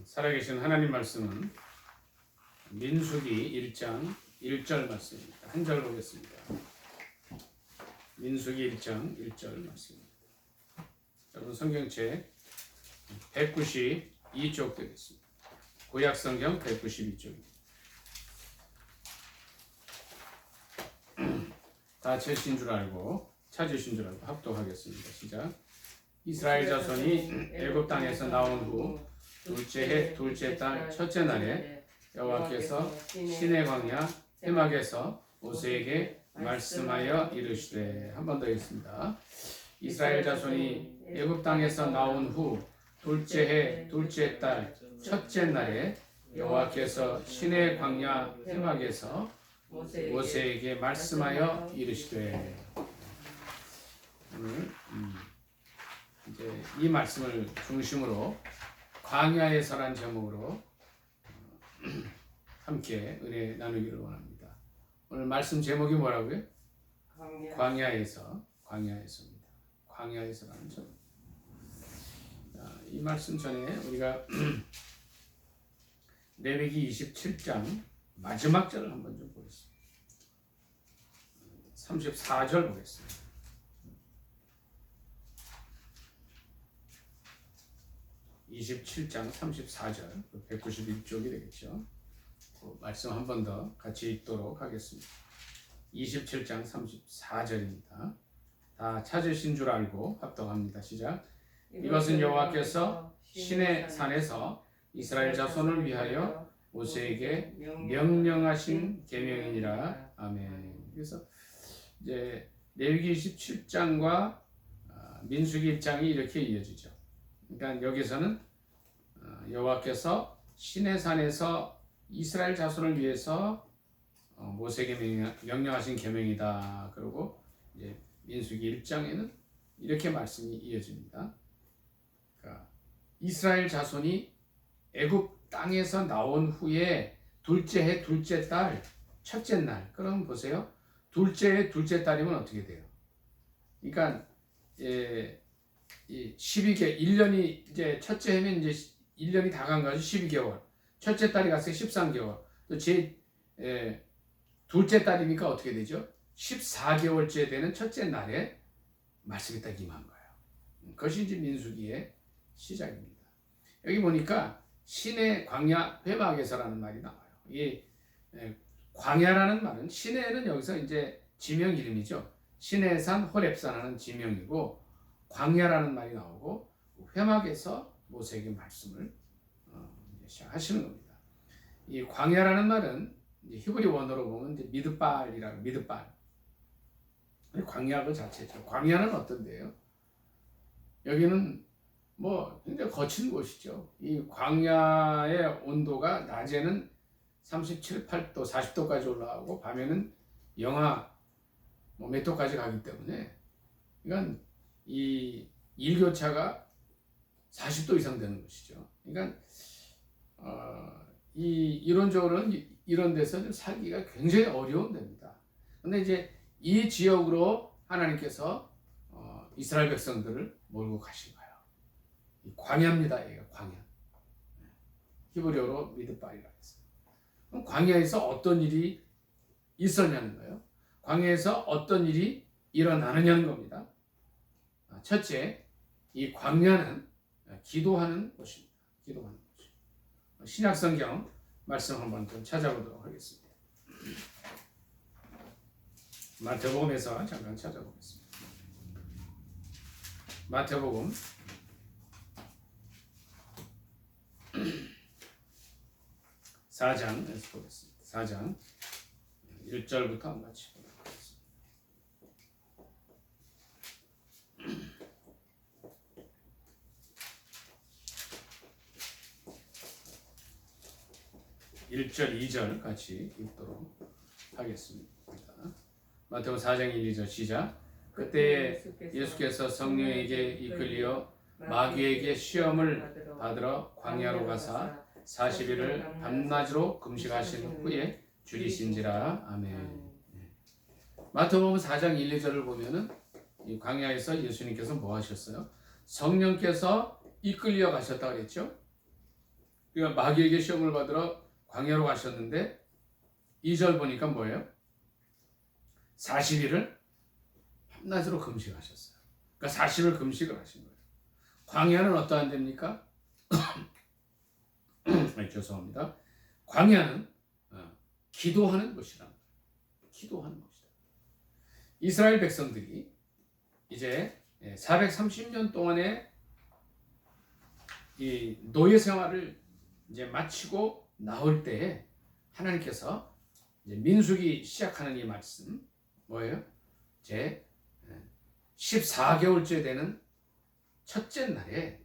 살아계신 하나님 말씀은 민수기 1장 1절 말씀입니다. 한 절 보겠습니다. 민수기 1장 1절 말씀입니다. 여러분 성경책 192쪽 되겠습니다. 구약성경 192쪽입니다. 다 채신 줄 알고 찾으신 줄 알고 합독하겠습니다. 시작. 이스라엘 자손이 애굽 땅에서 나온 후 둘째 해 둘째 달 첫째 날에 여호와께서 시내 광야 해막에서 모세에게 말씀하여 이르시되. 한 번 더 읽습니다. 이스라엘 자손이 애굽 땅에서 나온 후 둘째 해 둘째 달 첫째 날에 여호와께서 시내 광야 해막에서 모세에게 말씀하여 이르시되. 오늘 이제 이 말씀을 중심으로 광야에서란 제목으로 함께 은혜 나누기를 원합니다. 오늘 말씀 제목이 뭐라고요? 광야에서입니다. 광야에서라는 제목. 이 말씀 전에 우리가 레위기 27장 마지막 절을 한번 좀 보겠습니다. 34절 보겠습니다. 27장 34절 191쪽이 되겠죠. 그 말씀 한 번 더 같이 읽도록 하겠습니다. 27장 34절입니다. 다 찾으신 줄 알고 합독합니다. 시작. 이것은 여호와께서 시내 산에서 이스라엘 자손을 위하여 모세에게 명령하신 계명이니라. 아멘. 그래서 이제 레위기 27장과 민수기 1장이 이렇게 이어지죠. 그러니까 여기서는 여호와께서 시내 산에서 이스라엘 자손을 위해서 모세에게 명령하신 계명이다. 그리고 이제 민수기 1장에는 이렇게 말씀이 이어집니다. 그러니까 이스라엘 자손이 애굽 땅에서 나온 후에 둘째 해 둘째 달 첫째 날. 그럼 보세요. 둘째 해 둘째 달이면 어떻게 돼요? 그러니까 12개월 1년이 이제 첫째 해면 이제 1년이 다 간 거죠. 12개월. 첫째 달이 갔어요. 13개월. 또 둘째 달이니까 어떻게 되죠? 14개월째 되는 첫째 날에 말씀이 딱 임한 거예요. 그것이 이제 민수기의 시작입니다. 여기 보니까 시내 광야 회막에서라는 말이 나와요. 이 광야라는 말은 시내는 여기서 이제 지명 이름이죠. 시내산 호렙산하는 지명이고 광야라는 말이 나오고 회막에서 모세에게 말씀을 시작하시는 겁니다. 이 광야라는 말은 히브리 원어로 보면 이제 미드발이라고 미드발. 광야 그 자체죠. 광야는 어떤데요? 여기는 뭐 굉장히 거친 곳이죠. 이 광야의 온도가 낮에는 37, 8도, 40도까지 올라가고 밤에는 영하 몇 도까지 가기 때문에 이건 이 일교차가 40도 이상 되는 것이죠. 그러니까 이론적으로는 이런 데서 살기가 굉장히 어려운 데입니다. 그런데 이제 이 지역으로 하나님께서 이스라엘 백성들을 몰고 가신 거예요. 광야입니다. 얘가 광야. 히브리어로 미드발이라고 했어요. 그럼 광야에서 어떤 일이 있었냐는 거예요. 광야에서 어떤 일이 일어나느냐는 겁니다. 첫째, 이 광야는 기도하는 곳입니다. 기도하는 곳. 신약성경 말씀 한번 좀 찾아보도록 하겠습니다. 마태복음에서 잠깐 찾아보겠습니다. 마태복음 4장에서 보겠습니다. 4장 1절부터 한번 같이 보도록 하겠습니다. (1절) (2절) 같이 읽도록 하겠습니다. 마태복음 4장 1, 2절 시작. 그때 예수께서 성령에게 이끌려 마귀에게 시험을 받으러 광야로 가사 40일을 밤낮으로 금식하신 후에 줄이신지라. 아멘. 마태복음 4장 1, 2절을 보면은 이 광야에서 예수님께서 뭐 하셨어요? 성령께서 이끌려 가셨다 그랬죠. 그러니까 마귀에게 시험을 받으러 광야로 가셨는데 2절 보니까 뭐예요? 40일을 밤낮으로 금식하셨어요. 그러니까 40일 금식을 하신 거예요. 광야는 어떠한 데입니까? 네, 죄송합니다. 광야는 기도하는 곳이란 말이에요. 기도하는 곳이다. 이스라엘 백성들이 이제 430년 동안의 이 노예 생활을 이제 마치고 나올 때에 하나님께서 이제 민수기 시작하는 이 말씀 뭐예요? 제 14개월째 되는 첫째 날에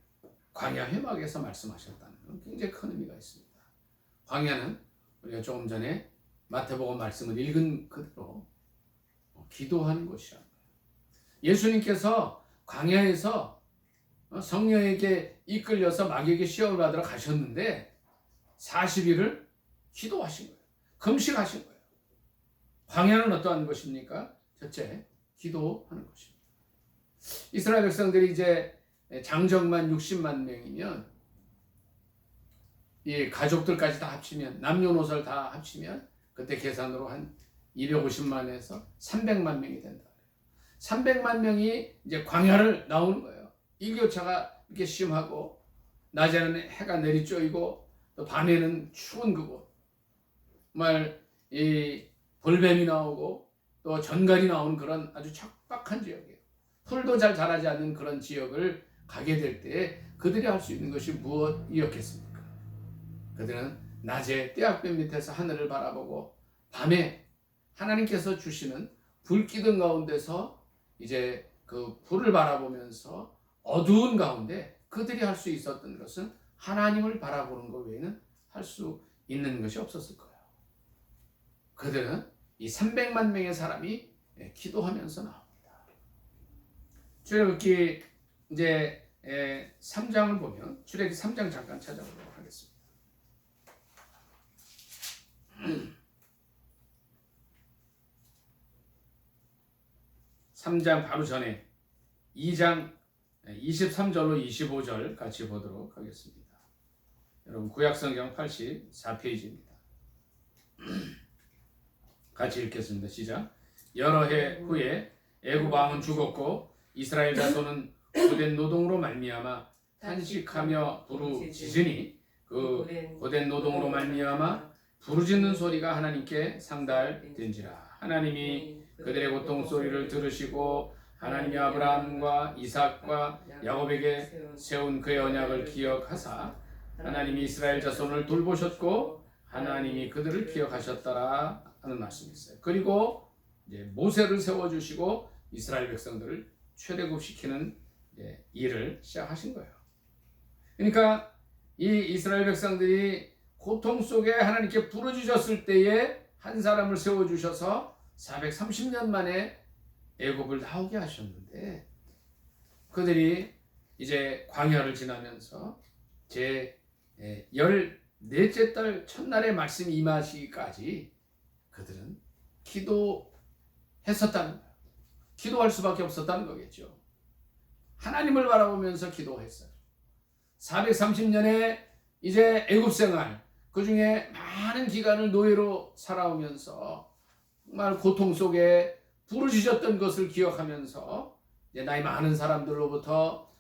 광야 회막에서 말씀하셨다는 건 굉장히 큰 의미가 있습니다. 광야는 우리가 조금 전에 마태복음 말씀을 읽은 그대로 기도하는 곳이란 말이에요. 예수님께서 광야에서 성령에게 이끌려서 마귀에게 시험을 받으러 가셨는데 40일을 기도하신 거예요. 금식하신 거예요. 광야는 어떠한 것입니까? 첫째, 기도하는 것입니다. 이스라엘 백성들이 이제 장정만 60만 명이면 이 가족들까지 다 합치면 남녀노소를 다 합치면 그때 계산으로 한 250만에서 300만 명이 된다. 300만 명이 이제 광야를 나오는 거예요. 일교차가 이렇게 심하고 낮에는 해가 내리쬐이고 또 밤에는 추운 그곳, 정말 이 벌뱀이 나오고 또 전갈이 나오는 그런 아주 척박한 지역이에요. 풀도 잘 자라지 않는 그런 지역을 가게 될 때 그들이 할 수 있는 것이 무엇이었겠습니까? 그들은 낮에 떼약볕 밑에서 하늘을 바라보고 밤에 하나님께서 주시는 불 기둥 가운데서 이제 그 불을 바라보면서 어두운 가운데 그들이 할 수 있었던 것은 하나님을 바라보는 것 외에는 할 수 있는 것이 없었을 거예요. 그들은 이 300만 명의 사람이 기도하면서 나옵니다. 출애굽기 이제 3장을 보면 출애굽기 3장 잠깐 찾아보도록 하겠습니다. 3장 바로 전에 2장 23절로 25절 같이 보도록 하겠습니다. 여러분 구약성경 84페이지입니다. 같이 읽겠습니다. 시작. 여러 해 후에 애굽 왕은 죽었고 이스라엘 자손은 고된 노동으로 말미암아 탄식하며 부르짖으니 그 고된 노동으로 말미암아 부르짖는 소리가 하나님께 상달된지라. 하나님이 그들의 고통 소리를 들으시고 하나님이 아브라함과 이삭과 야곱에게 세운 그의 언약을 기억하사 하나님이 이스라엘 자손을 돌보셨고 하나님이 그들을 기억하셨더라 하는 말씀이 있어요. 그리고 이제 모세를 세워주시고 이스라엘 백성들을 출애굽시키는 일을 시작하신 거예요. 그러니까 이 이스라엘 백성들이 고통 속에 하나님께 부르짖었을 때에 한 사람을 세워주셔서 430년 만에 애굽을 나오게 하셨는데 그들이 이제 광야를 지나면서 제 14째 달 첫날의 말씀이 임하시기까지 그들은 기도했었다는 거예요. 기도할 수밖에 없었다는 거겠죠. 하나님을 바라보면서 기도했어요. 430년의 이제 애굽 생활, 그 중에 많은 기간을 노예로 살아오면서 정말 고통 속에 부르짖었던 것을 기억하면서 이제 나이 많은 사람들로부터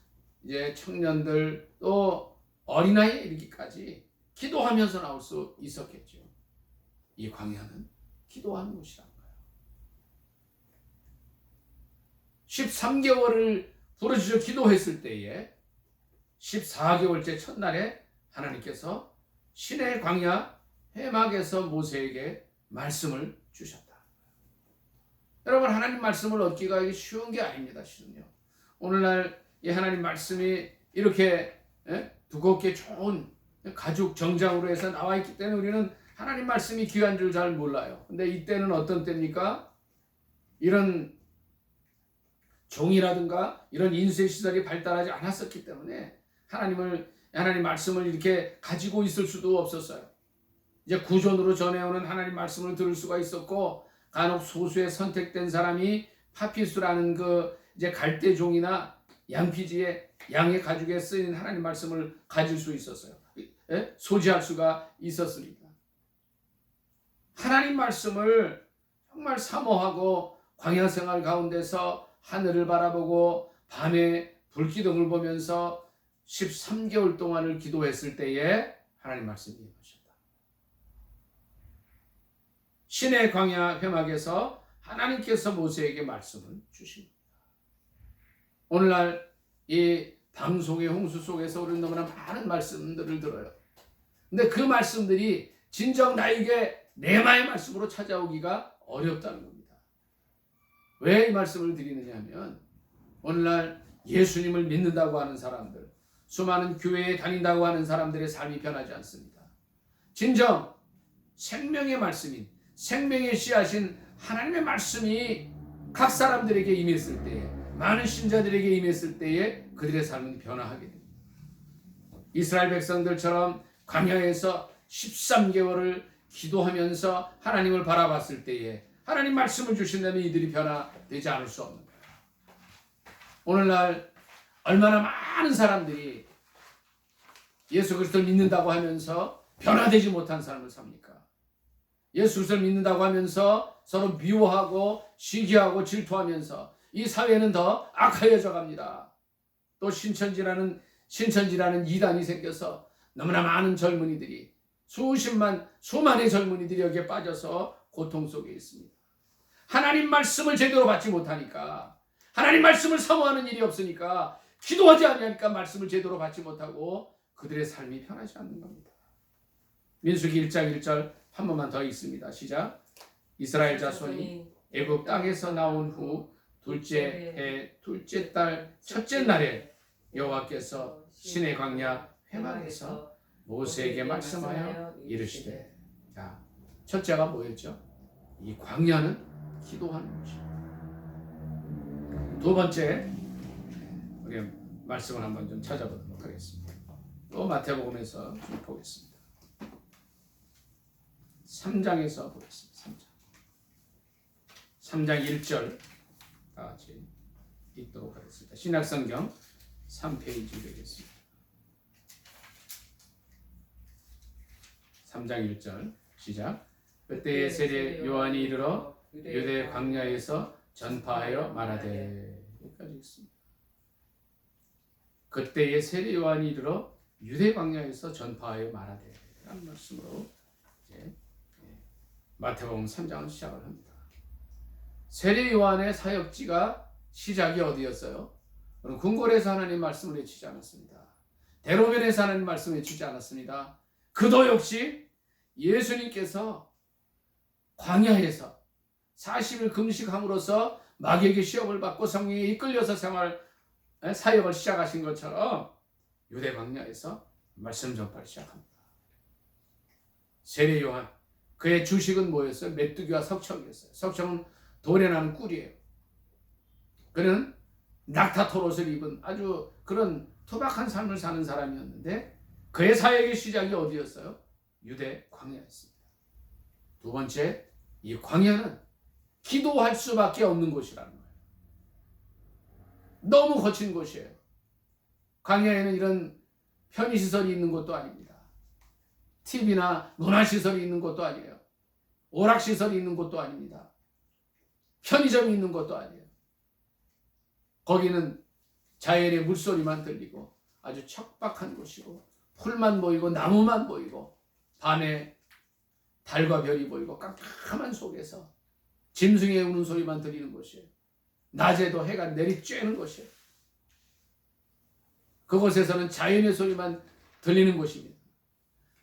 이제 청년들 또 어린아이에 이르기까지 기도하면서 나올 수 있었겠죠. 이 광야는 기도하는 곳이란 거예요. 13개월을 부르짖어 기도했을 때에 14개월째 첫날에 하나님께서 시내 광야 회막에서 모세에게 말씀을 주셨다. 여러분 하나님 말씀을 얻기가 쉬운 게 아닙니다. 실은요. 오늘날 이 하나님 말씀이 이렇게 두껍게 좋은 가죽 정장으로 해서 나와 있기 때문에 우리는 하나님 말씀이 귀한 줄 잘 몰라요. 근데 이때는 어떤 때입니까? 이런 종이라든가 이런 인쇄 시설이 발달하지 않았었기 때문에 하나님 말씀을 이렇게 가지고 있을 수도 없었어요. 이제 구존으로 전해오는 하나님 말씀을 들을 수가 있었고 간혹 소수의 선택된 사람이 파피수라는 그 이제 갈대 종이나 양피지에 양의 가죽에 쓰인 하나님 말씀을 가질 수 있었어요. 소지할 수가 있었습니다. 하나님 말씀을 정말 사모하고 광야 생활 가운데서 하늘을 바라보고 밤에 불기둥을 보면서 13개월 동안을 기도했을 때에 하나님 말씀이 임하셨다. 신의 광야 회막에서 하나님께서 모세에게 말씀을 주십니다. 오늘날 이 방송의 홍수 속에서 우리는 너무나 많은 말씀들을 들어요. 근데 그 말씀들이 진정 나에게 레마의 말씀으로 찾아오기가 어렵다는 겁니다. 왜 이 말씀을 드리느냐 하면 오늘날 예수님을 믿는다고 하는 사람들, 수많은 교회에 다닌다고 하는 사람들의 삶이 변하지 않습니다. 진정 생명의 말씀인, 생명의 씨앗인 하나님의 말씀이 각 사람들에게 임했을 때에, 많은 신자들에게 임했을 때에 그들의 삶은 변화하게 됩니다. 이스라엘 백성들처럼 광야에서 13개월을 기도하면서 하나님을 바라봤을 때에 하나님 말씀을 주신다면 이들이 변화되지 않을 수 없는 거예요. 오늘날 얼마나 많은 사람들이 예수 그리스도를 믿는다고 하면서 변화되지 못한 삶을 삽니까? 예수 그리스도를 믿는다고 하면서 서로 미워하고 시기하고 질투하면서 이 사회는 더 악하여져 갑니다. 또 신천지라는 이단이 생겨서 너무나 많은 젊은이들이 수만의 젊은이들이 여기에 빠져서 고통 속에 있습니다. 하나님 말씀을 제대로 받지 못하니까, 하나님 말씀을 사모하는 일이 없으니까, 기도하지 않으니까 말씀을 제대로 받지 못하고 그들의 삶이 편하지 않는 겁니다. 민수기 1장 1절 한 번만 더 읽습니다. 시작. 이스라엘 자손이 애굽 땅에서 나온 후 둘째 해 둘째 달 첫째 날에 여호와께서 시내 광야 회막에서 모세에게 말씀하여 이르시되. 자, 첫째가 뭐였죠? 이 광야는 기도하는 것입니다. 두 번째, 우리 말씀을 한번 좀 찾아보도록 하겠습니다. 또 마태복음에서 좀 보겠습니다. 3장에서 보겠습니다. 3장 1절 다 같이 읽도록 하겠습니다. 신약성경 3페이지 되겠습니다. 3장 1절 시작. 그때의 세례 요한이 이르러 유대 광야에서 전파하여 말하되. 여기까지 읽습니다. 그때의 세례 요한이 이르러 유대 광야에서 전파하여 말하되 라는 말씀으로 이제 마태복음 3장을 시작을 합니다. 세례 요한의 사역지가 시작이 어디였어요? 궁궐에서 하나님 말씀을 외치지 않았습니다. 대로변에서 하나님 말씀을 외치지 않았습니다. 그도 역시 예수님께서 광야에서 40일 금식함으로써 마귀에게 시험을 받고 성령에 이끌려서 사역을 시작하신 것처럼 유대 광야에서 말씀 전파를 시작합니다. 세례 요한, 그의 주식은 뭐였어요? 메뚜기와 석청이었어요. 석청은 돌에 나는 꿀이에요. 그는 낙타토롯을 입은 아주 그런 투박한 삶을 사는 사람이었는데 그의 사역의 시작이 어디였어요? 유대 광야였습니다. 두 번째, 이 광야는 기도할 수밖에 없는 곳이라는 거예요. 너무 거친 곳이에요. 광야에는 이런 편의시설이 있는 곳도 아닙니다. TV나 문화시설이 있는 곳도 아니에요. 오락시설이 있는 곳도 아닙니다. 편의점이 있는 곳도 아니에요. 거기는 자연의 물소리만 들리고 아주 척박한 곳이고 풀만 보이고 나무만 보이고 밤에 달과 별이 보이고 깜깜한 속에서 짐승의 우는 소리만 들리는 곳이에요. 낮에도 해가 내리쬐는 곳이에요. 그곳에서는 자연의 소리만 들리는 곳입니다.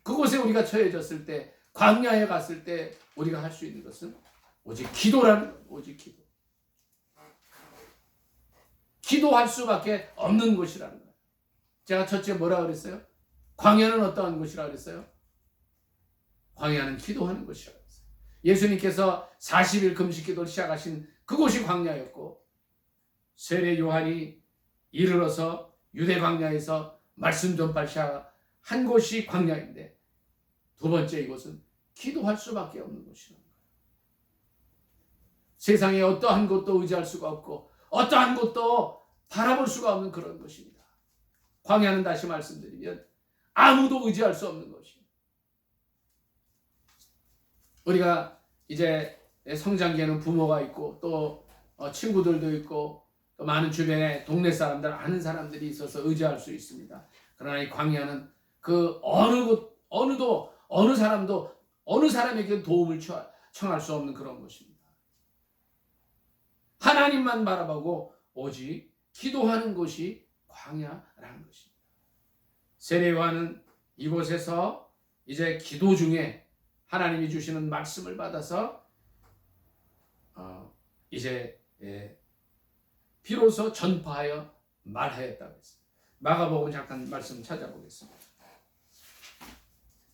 그곳에 우리가 처해졌을 때, 광야에 갔을 때 우리가 할 수 있는 것은 오직 기도라는 거예요. 오직 기도. 기도할 수밖에 없는 곳이라는 거예요. 제가 첫째 뭐라 그랬어요? 광야는 어떠한 곳이라 그랬어요? 광야는 기도하는 곳이라 그랬어요. 예수님께서 40일 금식 기도를 시작하신 그곳이 광야였고 세례 요한이 이르러서 유대 광야에서 말씀 전파를 시작한 곳이 광야인데 두 번째 이곳은 기도할 수밖에 없는 곳이라는 거예요. 세상에 어떠한 곳도 의지할 수가 없고 어떠한 곳도 바라볼 수가 없는 그런 곳입니다. 광야는 다시 말씀드리면 아무도 의지할 수 없는 것이에요. 우리가 이제 성장기에는 부모가 있고 또 친구들도 있고 또 많은 주변에 동네 사람들 아는 사람들이 있어서 의지할 수 있습니다. 그러나 이 광야는 그 어느 사람도 어느 사람에게 도움을 청할 수 없는 그런 곳입니다. 하나님만 바라보고 오직 기도하는 곳이 광야라는 것입니다. 세례 요한은 이곳에서 이제 기도 중에 하나님이 주시는 말씀을 받아서 이제 비로소 전파하여 말하였다고 했습니다. 마가복음 잠깐 말씀 찾아보겠습니다.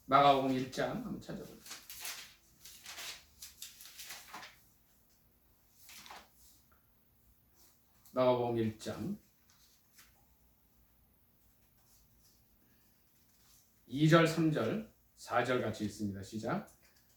마가복음 1장 한번 찾아보겠습니다. 마가복음 1장 2절, 3절, 4절 같이 있습니다. 시작.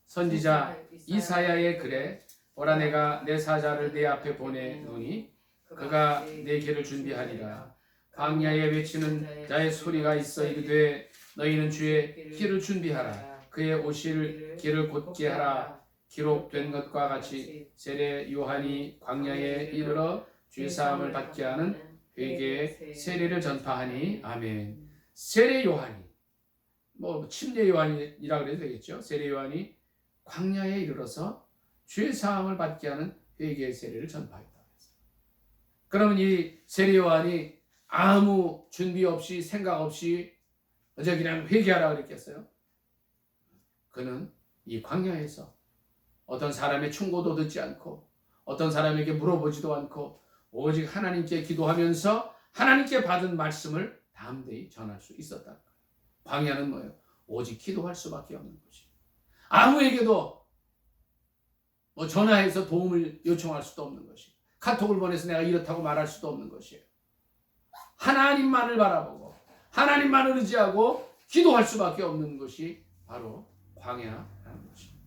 선지자 이사야의 글에 보라 내가 내 사자를 내 앞에 보내노니 그가 내 길을 준비하리라. 광야에 외치는 자의 소리가 있어 이르되 너희는 주의 길을 준비하라. 그의 오실 길을 곧게 하라. 기록된 것과 같이 세례 요한이 광야에 이르러 주의 사함을 받게 하는 회개의 세례를 전파하니. 아멘. 세례 요한이 침례 요한이라 그래도 되겠죠. 세례 요한이 광야에 이르러서 주의 사함을 받게 하는 회개의 세례를 전파했다. 그러면 이 세례 요한이 아무 준비 없이 생각 없이 어제 그냥 회개하라 그랬겠어요? 그는 이 광야에서 어떤 사람의 충고도 듣지 않고 어떤 사람에게 물어보지도 않고 오직 하나님께 기도하면서 하나님께 받은 말씀을 담대히 전할 수 있었다. 광야는 뭐예요? 오직 기도할 수밖에 없는 것이에요. 아무에게도 전화해서 도움을 요청할 수도 없는 것이에요. 카톡을 보내서 내가 이렇다고 말할 수도 없는 것이에요. 하나님만을 바라보고 하나님만을 의지하고 기도할 수밖에 없는 것이 바로 광야라는 것입니다.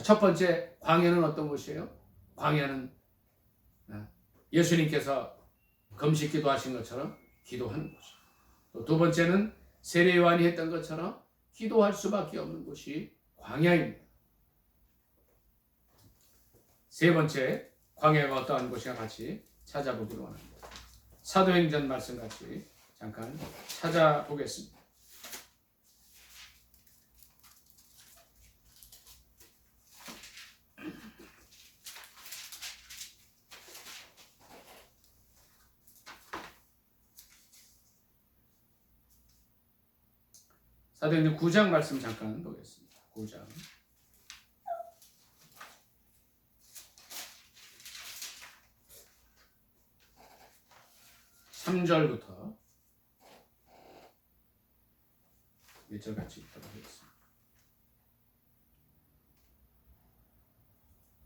첫 번째 광야는 어떤 것이에요? 광야는 예수님께서 금식 기도하신 것처럼 기도하는 것이에요. 또 두 번째는 세례 요한이 했던 것처럼 기도할 수밖에 없는 것이 광야입니다. 세 번째 광야가 어떠한 곳이냐 같이 찾아보기로 합니다. 사도행전 말씀 같이 잠깐 찾아보겠습니다. 사도행전 9장 말씀 잠깐 보겠습니다. 9장 3절부터 몇 절 같이 읽도록 하겠습니다.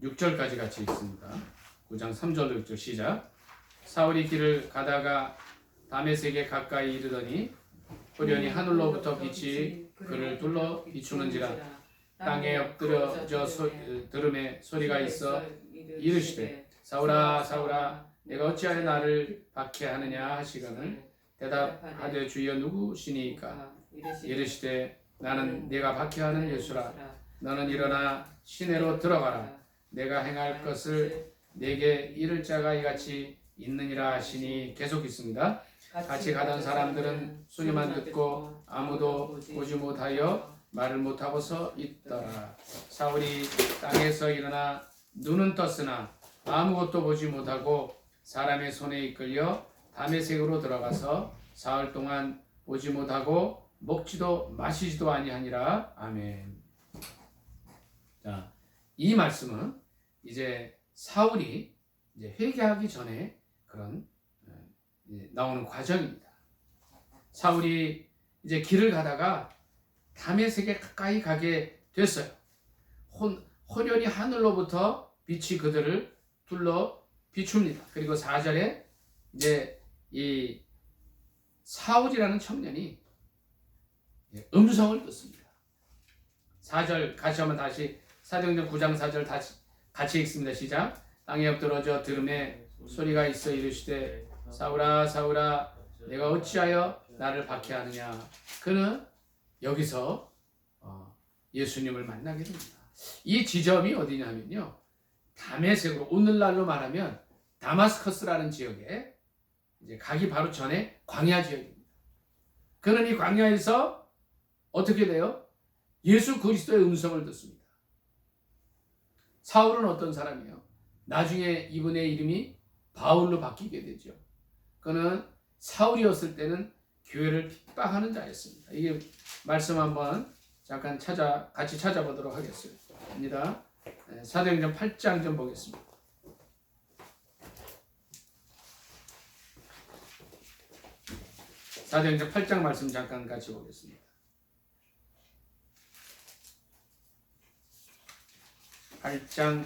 6절까지 같이 읽습니다. 9장 3절로 6절 시작. 사울이 길을 가다가 다메섹에 가까이 이르더니 호련히 하늘로부터 빛이 그를 둘러 비추는지라. 땅에 엎드려져 들음에 소리가 있어 이르시되 사울아 사울아 내가 어찌하여 나를 박해하느냐 하시거늘 대답하되 주여 누구시니까 이르시되 나는 네가 박해하는 예수라. 너는 일어나 시내로 들어가라. 내가 행할 것을 내게 이를 자가 이같이 있느니라 하시니. 계속 있습니다. 같이 가던 사람들은 소리만 듣고 아무도 보지 못하여 말을 못하고서 있더라. 사울이 땅에서 일어나 눈은 떴으나 아무것도 보지 못하고 사람의 손에 이끌려 다메섹으로 들어가서 사흘 동안 보지 못하고 먹지도 마시지도 아니하니라. 아멘. 자, 이 말씀은 이제 사울이 이제 회개하기 전에 그런 나오는 과정입니다. 사울이 이제 길을 가다가 다메섹에 가까이 가게 됐어요. 호련히 하늘로부터 빛이 그들을 둘러 비춥니다. 그리고 4절에 이제 이 사울이라는 청년이 음성을 듣습니다. 4절 같이 한번 다시 사도행전 9장 4절 다시 같이 읽습니다. 시작. 땅에 엎드러져 들음에 소리가 있어 이르시되 사울아 사울아 내가 어찌하여 나를 박해하느냐? 그는 여기서 예수님을 만나게 됩니다. 이 지점이 어디냐면요, 다메섹으로, 오늘날로 말하면 다마스커스라는 지역에 이제 가기 바로 전에 광야 지역입니다. 그는 이 광야에서 어떻게 돼요? 예수 그리스도의 음성을 듣습니다. 사울은 어떤 사람이에요? 나중에 이분의 이름이 바울로 바뀌게 되죠. 그는 사울이었을 때는 교회를 핍박하는 자였습니다. 이게 말씀 한번 잠깐 같이 찾아보도록 하겠습니다. 사도행전 8장 좀 보겠습니다. 사도행전 8장 말씀 잠깐 같이 보겠습니다. 8장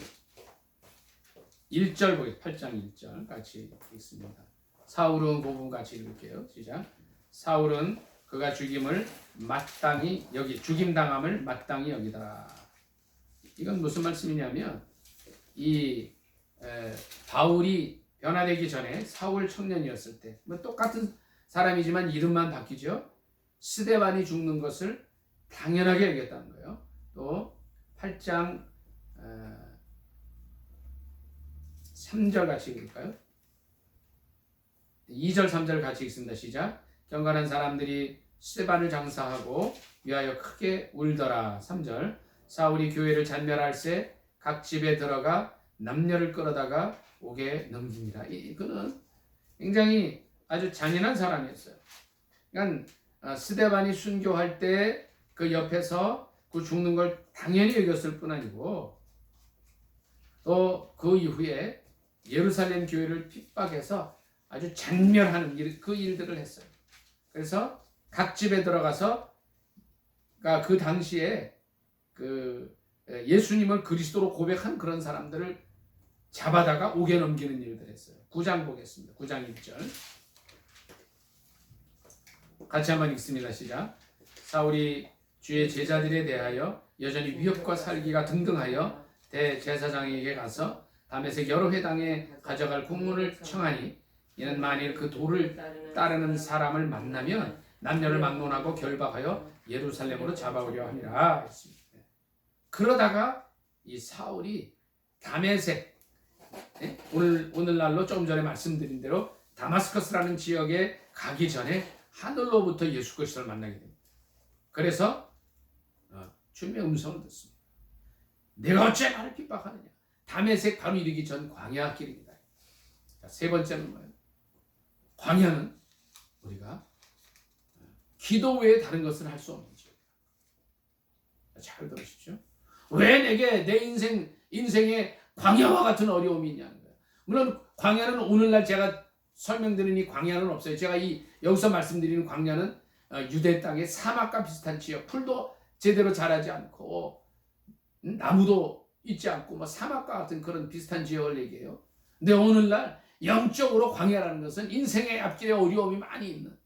1절 보겠습니다. 8장 1절 같이 읽습니다. 사울은 그 부분 같이 읽을게요. 시작. 사울은 그가 죽임을 마땅히 죽임당함을 마땅히 여기더라. 이건 무슨 말씀이냐면, 이 바울이 변화되기 전에 사울 청년이었을 때, 뭐 똑같은 사람이지만 이름만 바뀌죠. 스데반이 죽는 것을 당연하게 여겼다는 거예요. 또 8장 3절 같이 읽을까요? 2절 3절 같이 읽습니다. 시작. 경건한 사람들이 스데반을 장사하고 위하여 크게 울더라. 3절. 사울이 교회를 잔멸할새 각 집에 들어가 남녀를 끌어다가 옥에 넘깁니다. 그는 굉장히 아주 잔인한 사람이었어요. 그러니까 스데반이 순교할 때 그 옆에서 그 죽는 걸 당연히 여겼을 뿐 아니고, 또 그 이후에 예루살렘 교회를 핍박해서 아주 잔멸하는 그 일들을 했어요. 그래서 각 집에 들어가서, 그러니까 그 당시에 그 예수님을 그리스도로 고백한 그런 사람들을 잡아다가 옥에 넘기는 일들을 했어요. 9장 보겠습니다. 9장 1절 같이 한번 읽습니다. 시작. 사울이 주의 제자들에 대하여 여전히 위협과 살기가 등등하여 대제사장에게 가서 다메섹 여러 회당에 가져갈 국문을 청하니, 이는 만일 그 도를 따르는 사람을 만나면 남녀를 막론하고 결박하여 예루살렘으로 잡아오려 함이라 했습니다. 그러다가 이 사울이 다메섹, 오늘날로 조금 전에 말씀드린 대로 다마스커스라는 지역에 가기 전에 하늘로부터 예수 그리스도를 만나게 됩니다. 그래서 주님의 음성을 듣습니다. 내가 어째 나를 핍박하느냐? 다메섹 바로 이르기 전 광야 길입니다. 자, 세 번째는 뭐예요? 광야는 우리가 기도 외에 다른 것을 할 수 없는 지역이에요. 잘 들으십시오. 왜 내게 내 인생에 광야와 같은 어려움이 있냐는 거예요. 물론 광야는 오늘날 제가 설명드린 이 광야는 없어요. 제가 여기서 말씀드리는 광야는 유대 땅의 사막과 비슷한 지역, 풀도 제대로 자라지 않고 나무도 있지 않고 뭐 사막과 같은 그런 비슷한 지역을 얘기해요. 근데 오늘날 영적으로 광야라는 것은 인생의 앞길에 어려움이 많이 있는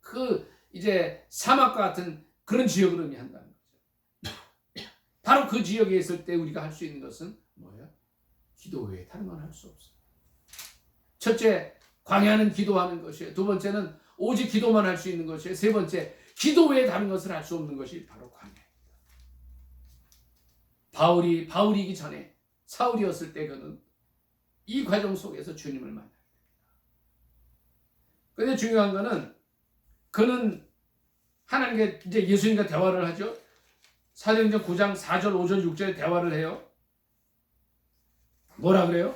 그 이제 사막과 같은 그런 지역을 의미한다는 거죠. 바로 그 지역에 있을 때 우리가 할 수 있는 것은 뭐예요? 기도 외에 다른 건 할 수 없어요. 첫째, 광야는 기도하는 것이에요. 두 번째는 오직 기도만 할 수 있는 것이에요. 세 번째, 기도 외에 다른 것을 할 수 없는 것이 바로 광야입니다. 바울이기 전에 사울이었을 때 그는 이 과정 속에서 주님을 만나게 됩니다. 그런데 중요한 거는 그는 하나님께 이제 예수님과 대화를 하죠. 사도행전 9장 4절, 5절, 6절에 대화를 해요. 뭐라 그래요?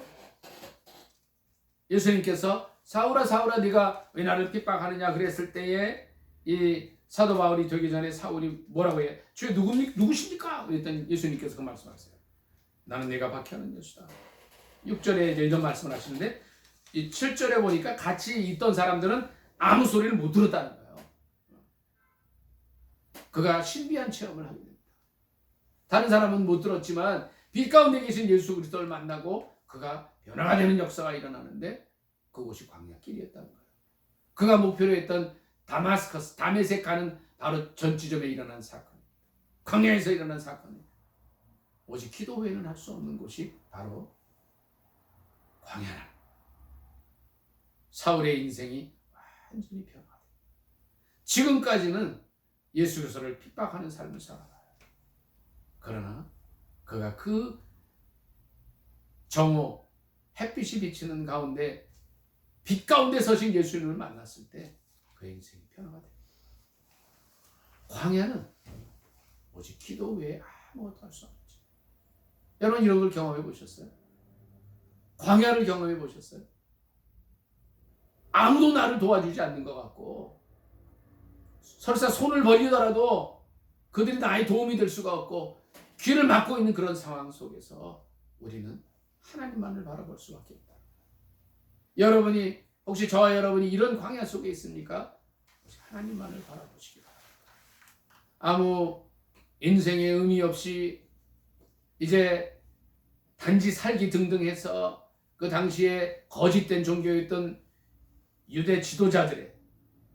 예수님께서 사울아 사울아 네가 왜 나를 핍박하느냐 그랬을 때에 이 사도 바울이 되기 전에 사울이 뭐라고 해요? 주여 누구십니까? 그랬더니 예수님께서 그 말씀하세요. 나는 내가 박해하는 예수다. 6절에 이제 이런 말씀을 하시는데, 이 7절에 보니까 같이 있던 사람들은 아무 소리를 못 들었다는 거예요. 그가 신비한 체험을 하게 됩니다. 다른 사람은 못 들었지만 빛 가운데 계신 예수 그리스도를 만나고 그가 변화가 되는 역사가 일어나는데, 그곳이 광야길이었다는 거예요. 그가 목표로 했던 다마스커스, 다메섹 가는 바로 전 지점에 일어난 사건, 광야에서 일어난 사건입니다. 오직 기도 외에는 할 수 없는 곳이 바로 광야라. 사울의 인생이 완전히 변화됩니다. 지금까지는 예수 그리스도를 핍박하는 삶을 살아가요. 그러나 그가 그 정오 햇빛이 비치는 가운데 빛 가운데 서신 예수님을 만났을 때 그의 인생이 변화가 됩니다. 광야는 오직 기도 외에 아무것도 할 수 없지. 여러분 이런 걸 경험해 보셨어요? 광야를 경험해 보셨어요? 아무도 나를 도와주지 않는 것 같고 설사 손을 벌리더라도 그들이 나의 도움이 될 수가 없고 귀를 막고 있는 그런 상황 속에서 우리는 하나님만을 바라볼 수밖에 없다. 여러분이 혹시 저와 여러분이 이런 광야 속에 있습니까? 하나님만을 바라보시기 바랍니다. 아무 인생의 의미 없이 이제 단지 살기 등등해서 그 당시에 거짓된 종교였던 유대 지도자들의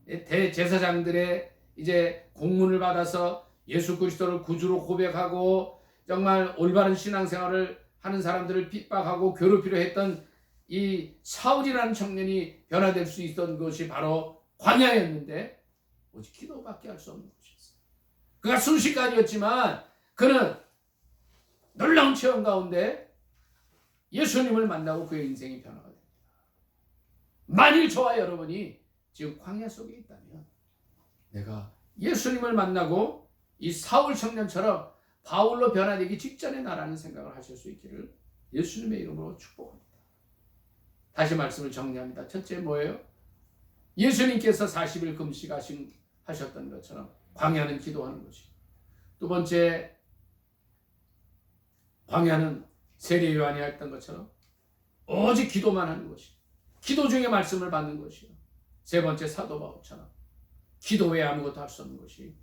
대제사장들의 이제 공문을 받아서 예수 그리스도를 구주로 고백하고 정말 올바른 신앙생활을 하는 사람들을 핍박하고 괴롭히려 했던 이 사울이라는 청년이 변화될 수 있던 것이 바로 광야였는데 오직 기도밖에 할 수 없는 것이었어요. 그가 순식간이었지만 그는 놀라운 체험 가운데 예수님을 만나고 그의 인생이 변화가 됩니다. 만일 저와 여러분이 지금 광야 속에 있다면 내가 예수님을 만나고 이 사울 청년처럼 바울로 변화되기 직전의 나라는 생각을 하실 수 있기를 예수님의 이름으로 축복합니다. 다시 말씀을 정리합니다. 첫째 뭐예요? 예수님께서 40일 금식하셨던 것처럼 광야는 기도하는 것이고, 두 번째 광야는 세례 요한이 했던 것처럼 오직 기도만 하는 것이고 기도 중에 말씀을 받는 것이요. 세 번째 사도 바울처럼 기도 외에 아무것도 할 수 없는 것이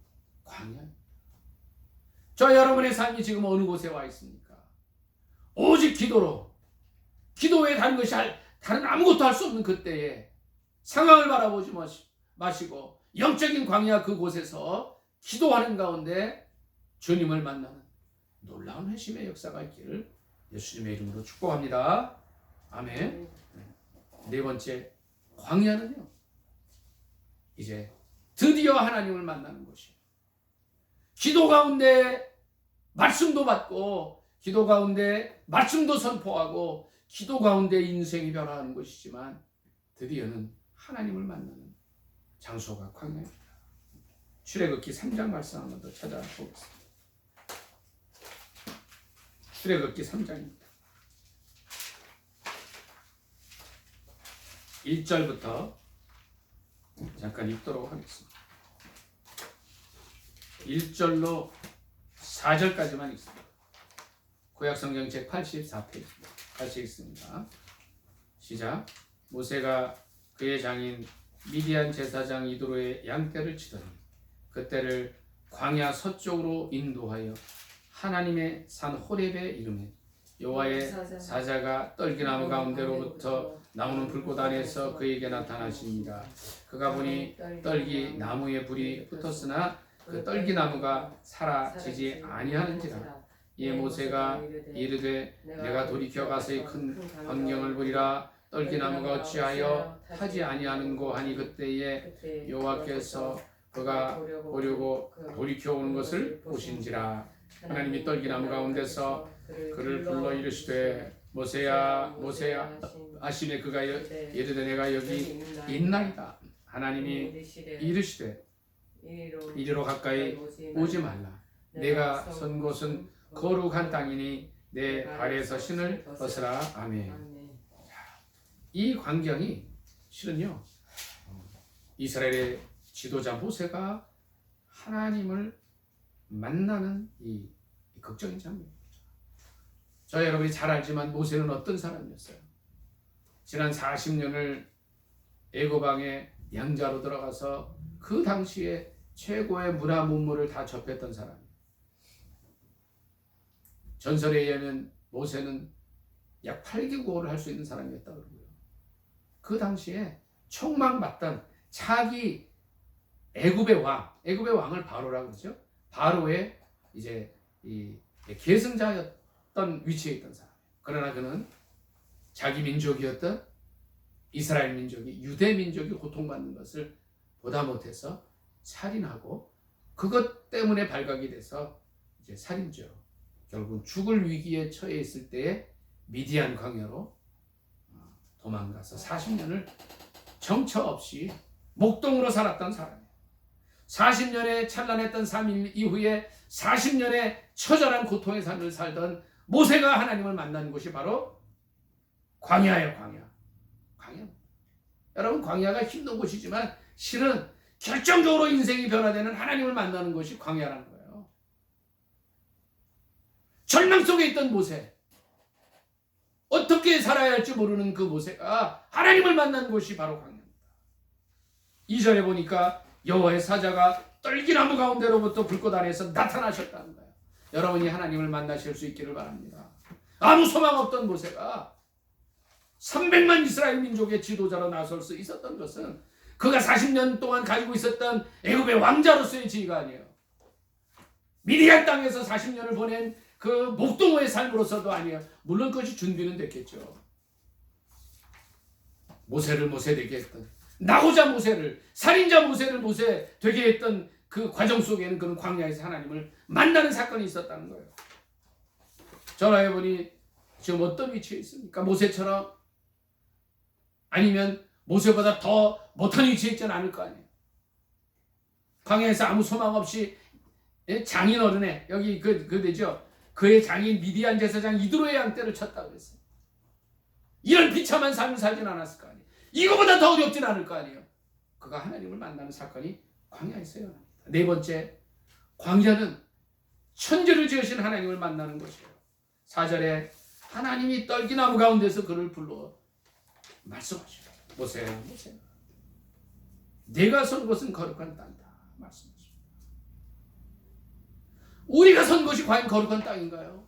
광야입니다. 저 여러분의 삶이 지금 어느 곳에 와 있습니까? 오직 기도로, 기도 외에 다른 것이 다른 아무것도 할 수 없는 그때에 상황을 바라보지 마시고 영적인 광야 그곳에서 기도하는 가운데 주님을 만나는 놀라운 회심의 역사가 있기를 예수님의 이름으로 축복합니다. 아멘. 네 번째, 광야는요, 이제 드디어 하나님을 만나는 것이에요. 기도 가운데 말씀도 받고 기도 가운데 말씀도 선포하고 기도 가운데 인생이 변화하는 것이지만 드디어는 하나님을 만나는 장소가 광야입니다. 출애굽기 3장 말씀 한번 더 찾아보겠습니다. 출애굽기 3장입니다. 1절부터 잠깐 읽도록 하겠습니다. 1절로 4절까지만 읽습니다. 구약성경 제84페이지입니다. 같이 읽습니다. 시작. 모세가 그의 장인 미디안 제사장 이도로의 양떼를 치더니 그떼를 광야 서쪽으로 인도하여 하나님의 산 호렙에 이르매 여호와의 사자가 떨기나무 가운데로부터 나오는 불꽃 안에서 그에게 나타나십니다. 그가 보니 떨기 나무에 불이 붙었으나 그 떨기 나무가 사라지지 아니하는지라. 이에 모세가 이르되 내가 돌이켜 가서 큰 번경을 보리라. 떨기 나무가 어찌하여 타지 아니하는고 하니 그때에 여호와께서 그가 보려고 돌이켜 오는 것을 보신지라. 하나님이 떨기 나무 가운데서 그를 불러 이르시되 모세야 모세야 하시매 그가 이르되 내가 여기 있나이다. 하나님이 이르시되 이리로 가까이 오지 말라. 내가 선 곳은 거룩한 땅이니 내 발에서 신을 벗으라. 아멘. 이 광경이 실은요, 이스라엘의 지도자 모세가 하나님을 만나는 이 극적인 장면입니다. 저 여러분이 잘 알지만 모세는 어떤 사람이었어요? 지난 40년을 애고방의 양자로 들어가서 그 당시에 최고의 문화 문물을 다 접했던 사람이에요. 전설에 의하면 모세는 약 8개국어를 할 수 있는 사람이었다고 그러고요. 그 당시에 총망받던 차기 애굽의 왕을 바로라고 그러죠. 바로의 이제 이 계승자였던 위치에 있던 사람이에요. 그러나 그는 자기 민족이었던 이스라엘 민족이 유대 민족이 고통받는 것을 보다 못해서 살인하고 그것 때문에 발각이 돼서 이제 살인죄로 결국 죽을 위기에 처해 있을 때에 미디안 광야로 도망가서 40년을 정처 없이 목동으로 살았던 사람이에요. 40년의 찬란했던 삶 이후에 40년의 처절한 고통의 삶을 살던 모세가 하나님을 만난 곳이 바로 광야예요. 광야. 여러분, 광야가 힘든 곳이지만 실은 결정적으로 인생이 변화되는 하나님을 만나는 것이 광야라는 거예요. 절망 속에 있던 모세, 어떻게 살아야 할지 모르는 그 모세가 하나님을 만난 곳이 바로 광야입니다. 2절에 보니까 여호와의 사자가 떨기나무 가운데로부터 불꽃 아래에서 나타나셨다는 거예요. 여러분이 하나님을 만나실 수 있기를 바랍니다. 아무 소망 없던 모세가 300만 이스라엘 민족의 지도자로 나설 수 있었던 것은 그가 40년 동안 가지고 있었던 애굽의 왕자로서의 지위가 아니에요. 미디안 땅에서 40년을 보낸 그 목동호의 삶으로서도 아니에요. 물론 그것이 준비는 됐겠죠. 모세를 모세 되게 했던, 나고자 모세를, 살인자 모세를 모세 되게 했던 그 과정 속에는 그는 광야에서 하나님을 만나는 사건이 있었다는 거예요. 전화해보니 지금 어떤 위치에 있습니까? 모세처럼? 아니면 모세보다 더 못한 위치에 있지는 않을 거 아니에요. 광야에서 아무 소망 없이 장인 어른의, 여기 그 되죠. 그의 장인 미디안 제사장 이드로의 양떼를 쳤다 그랬어요. 이런 비참한 삶을 살진 않았을 거 아니에요. 이거보다 더 어렵진 않을 거 아니에요. 그가 하나님을 만나는 사건이 광야에서 일어납니다. 네 번째, 광야는 천지를 지으신 하나님을 만나는 것이에요. 4절에 하나님이 떨기나무 가운데서 그를 불러 말씀하시오. 모세야, 모세야, 내가 선 곳은 거룩한 땅이다 말씀하십니다. 우리가 선 곳이 과연 거룩한 땅인가요?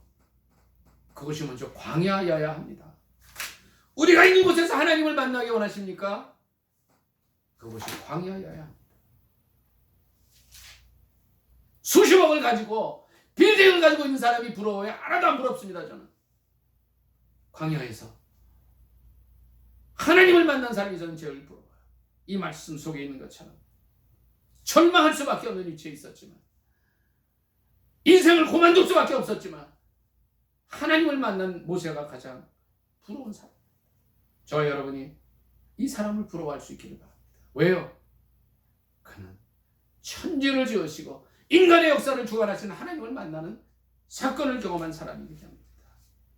그것이 먼저 광야여야 합니다. 우리가 있는 곳에서 하나님을 만나기 원하십니까? 그것이 광야여야 합니다. 수십억을 가지고 빌딩을 가지고 있는 사람이 부러워요? 하나도 안 부럽습니다. 저는 광야에서 하나님을 만난 사람이 저는 제일 부러워요. 이 말씀 속에 있는 것처럼 절망할 수밖에 없는 위치에 있었지만, 인생을 그만둘 수밖에 없었지만, 하나님을 만난 모세가 가장 부러운 사람. 저와 여러분이 이 사람을 부러워할 수 있기를 바랍니다. 왜요? 그는 천지를 지으시고 인간의 역사를 주관하시는 하나님을 만나는 사건을 경험한 사람이기 때문입니다.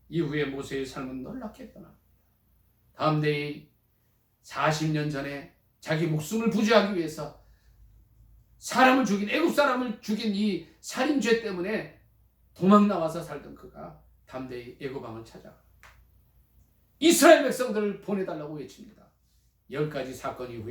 이후에 모세의 삶은 놀랍게 변합니다. 다음 데이 40년 전에 자기 목숨을 부지하기 위해서 사람을 죽인, 애굽 사람을 죽인 이 살인죄 때문에 도망 나와서 살던 그가 다음 데이 애굽 왕을 찾아 이스라엘 백성들을 보내달라고 외칩니다. 10가지 사건 이후에